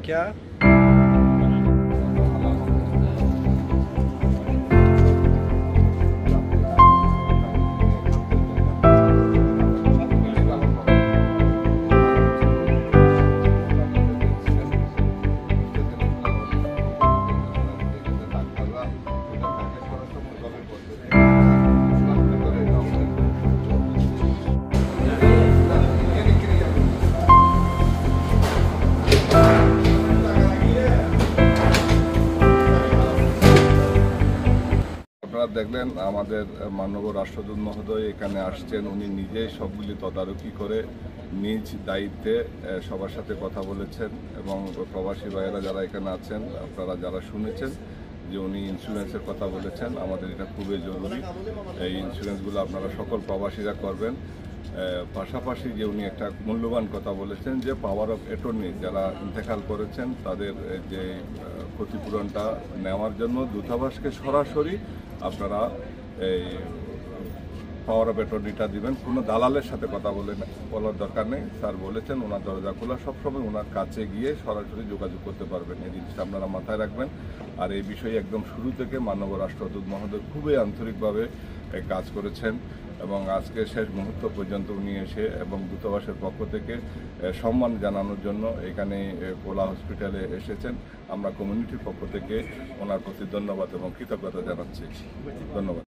क्या? আপনারা দেখলেন আমাদের মাননীয় রাষ্ট্রদূত মহোদয় এখানে আসছেন। উনি নিজেই সবগুলি তদারকি করে নিজ দায়িত্বে সবার সাথে কথা বলেছেন এবং প্রবাসী ভাইয়েরা যারা এখানে আছেন আপনারা যারা শুনেছেন যে উনি ইন্স্যুরেন্সের কথা বলেছেন। আমাদের এটা খুবই জরুরি, এই ইন্স্যুরেন্সগুলো আপনারা সকল প্রবাসীরা করবেন। পাশাপাশি যে উনি একটা মূল্যবান কথা বলেছেন যে পাওয়ার অফ অ্যাটর্নি যারা ইন্তেকাল করেছেন তাদের যে ক্ষতিপূরণটা নেওয়ার জন্য দূতাবাসকে সরাসরি আপনারা এই পাওয়ার অফ অ্যাটর্নিটা দিবেন। কোনো দালালের সাথে কথা বলার দরকার নেই। স্যার বলেছেন ওনার দরজা খোলা, সবসময় ওনার কাছে গিয়ে সরাসরি যোগাযোগ করতে পারবেন। এই জিনিসটা আপনারা মাথায় রাখবেন। আর এই বিষয়ে একদম শুরু থেকে মাননীয় রাষ্ট্রদূত মহোদয় খুবই আন্তরিকভাবে কাজ করেছেন এবং আজকে শেষ মুহূর্ত পর্যন্ত উনি এসে এবং দূতাবাসের পক্ষ থেকে সম্মান জানানোর জন্য এখানে কোলা হসপিটালে এসেছেন। আমরা কমিউনিটির পক্ষ থেকে ওনার প্রতি ধন্যবাদ এবং কৃতজ্ঞতা জানাচ্ছি। ধন্যবাদ।